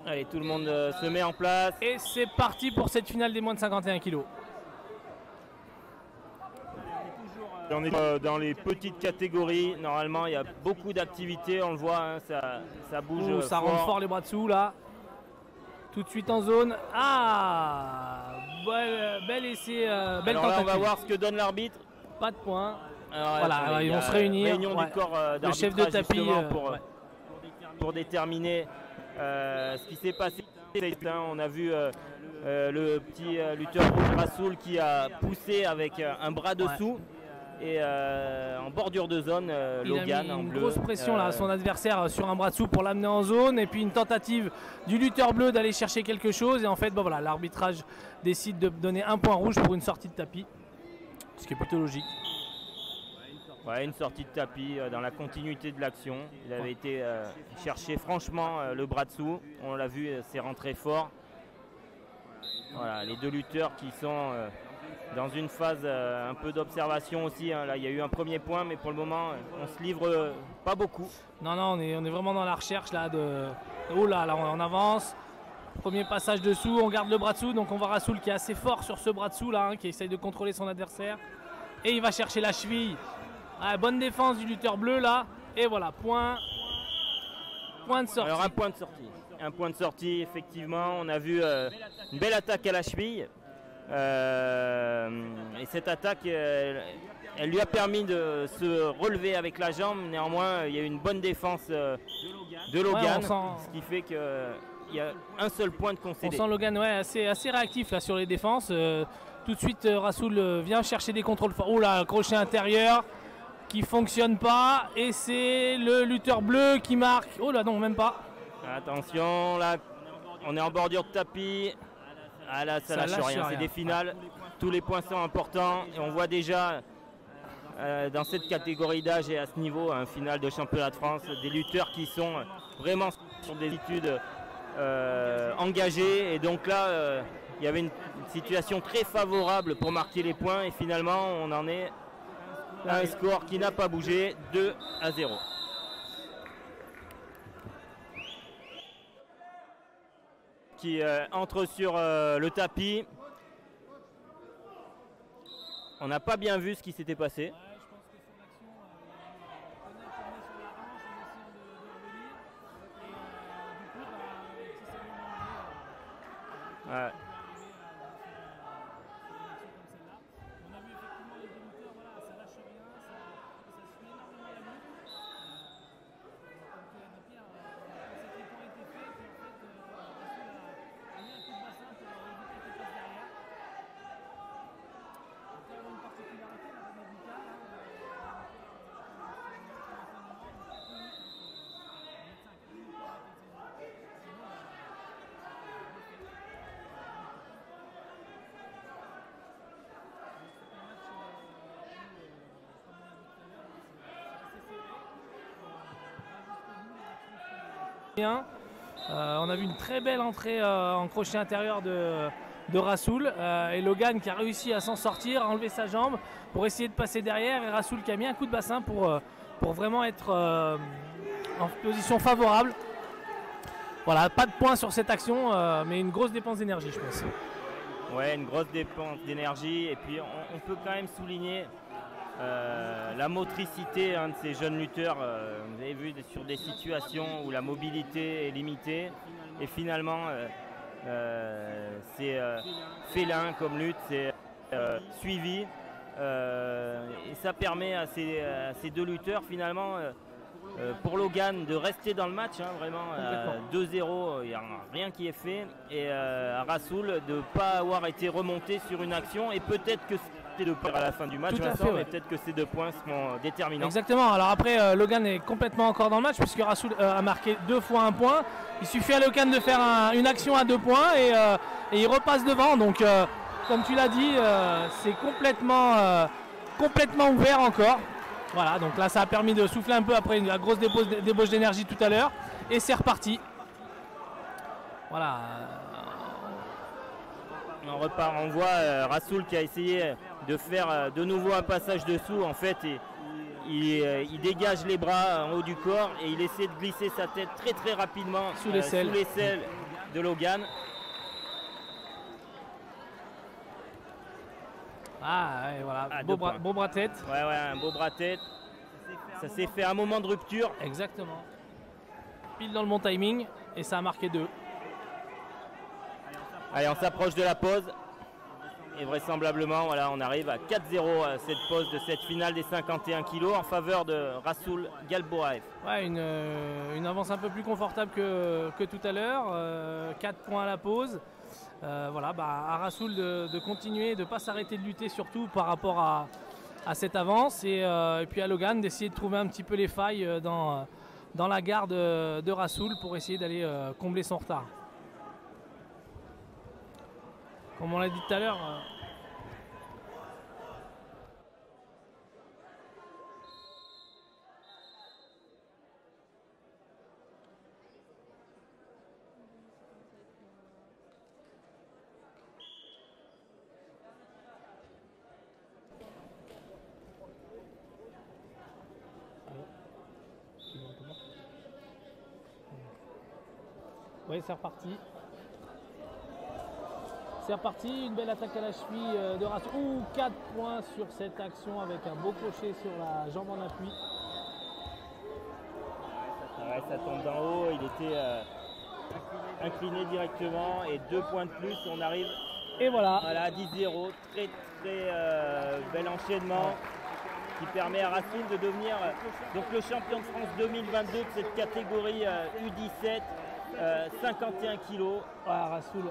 Allez, tout le monde se met en place. Et c'est parti pour cette finale des moins de 51 kg. On est dans les petites catégories. Normalement, il y a beaucoup d'activités. On le voit, hein, ça bouge. Ça rentre fort les bras dessous là. Tout de suite en zone. Ah, bel essai, belle Alors tentative. là, on va voir ce que donne l'arbitre. Pas de points. Alors, voilà, ils vont se réunir. Réunion du corps le chef de tapis pour déterminer ce qui s'est passé. On a vu le petit lutteur rouge Rasoul qui a poussé avec un bras dessous. Et en bordure de zone, Logan il a mis en une bleu. Grosse pression là à son adversaire sur un bras dessous pour l'amener en zone. Et puis une tentative du lutteur bleu d'aller chercher quelque chose. Et en fait, bon, voilà, l'arbitrage décide de donner un point rouge pour une sortie de tapis. Ce qui est plutôt logique. Ouais, une sortie de tapis dans la continuité de l'action. Il avait été chercher franchement le bras dessous. On l'a vu, c'est rentré fort. Voilà, les deux lutteurs qui sont dans une phase un peu d'observation aussi. Hein. Là, il y a eu un premier point, mais pour le moment, on se livre pas beaucoup. Non, on est vraiment dans la recherche là de. Oh là, on avance. Premier passage dessous, on garde le bras dessous. Donc on voit Rasoul qui est assez fort sur ce bras dessous là, hein, qui essaye de contrôler son adversaire. Et il va chercher la cheville. Ah, bonne défense du lutteur bleu là. Et voilà, point de sortie. Alors un point de sortie. Un point de sortie, effectivement. On a vu une belle attaque à la cheville. Et cette attaque, elle lui a permis de se relever avec la jambe. Néanmoins, il y a eu une bonne défense de Logan, ce qui fait qu'il y a un seul point de concédé. On sent Logan assez réactif là, sur les défenses. Tout de suite, Rasoul vient chercher des contrôles forts. Oh là, crochet intérieur qui fonctionne pas. Et c'est le lutteur bleu qui marque. Oh là, non, même pas. Attention, là, on est en bordure de tapis. Ah là, ça lâche rien. C'est des finales. Tous les points sont importants. Et on voit déjà dans cette catégorie d'âge et à ce niveau, un final de championnat de France, des lutteurs qui sont vraiment sur des études engagées. Et donc là, il y avait une situation très favorable pour marquer les points. Et finalement, on en est à un score qui n'a pas bougé, 2-0. Qui entre sur le tapis. On n'a pas bien vu ce qui s'était passé. Ouais. On a vu une très belle entrée en crochet intérieur de Rasoul et Logan qui a réussi à s'en sortir, à enlever sa jambe pour essayer de passer derrière, et Rasoul qui a mis un coup de bassin pour vraiment être en position favorable. Voilà, pas de points sur cette action, mais une grosse dépense d'énergie, je pense. Ouais, une grosse dépense d'énergie, et puis on peut quand même souligner la motricité de ces jeunes lutteurs. Vous avez vu sur des situations où la mobilité est limitée, et finalement c'est félin comme lutte, c'est suivi, et ça permet à ces deux lutteurs finalement pour Logan de rester dans le match, hein, vraiment 2-0, il n'y a rien qui est fait, et à Rasoul de ne pas avoir été remonté sur une action, et peut-être que c'est 2 points à la fin du match, mais peut-être que ces 2 points seront déterminants. Exactement, alors après Logan est complètement encore dans le match puisque Rasoul a marqué 2 fois 1 point. Il suffit à Logan de faire une action à 2 points et il repasse devant, donc comme tu l'as dit, c'est complètement ouvert encore. Voilà, donc là ça a permis de souffler un peu après la grosse débauche d'énergie tout à l'heure, et c'est reparti. Voilà. On repart, on voit Rasoul qui a essayé de faire de nouveau un passage dessous. En fait, il dégage les bras en haut du corps et il essaie de glisser sa tête très rapidement sous l'aisselle. de Logan. Ah, ouais, voilà, Ah, beau bras tête. Ouais, un beau bras tête. Ça s'est fait un moment de rupture. Exactement. Pile dans le bon timing et ça a marqué 2. Allez, on s'approche de la pause. Et vraisemblablement, voilà, on arrive à 4-0 à cette pause de cette finale des 51 kg en faveur de Rasoul Galboaev. Ouais, une avance un peu plus confortable que tout à l'heure. 4 points à la pause. Voilà, à Rasoul de continuer, de ne pas s'arrêter de lutter, surtout par rapport à cette avance. Et puis à Logan d'essayer de trouver un petit peu les failles dans la garde de Rasoul pour essayer d'aller combler son retard. Comme on l'a dit tout à l'heure. Oui, c'est reparti. C'est reparti, une belle attaque à la cheville de Rasoul. 4 points sur cette action avec un beau crochet sur la jambe en appui. Ouais, ça tombe d'en haut, il était incliné directement et 2 points de plus, on arrive Et voilà. à 10-0. Très bel enchaînement qui permet à Rasoul de devenir donc le champion de France 2022 de cette catégorie U17, 51 kg. Voilà, Rasoul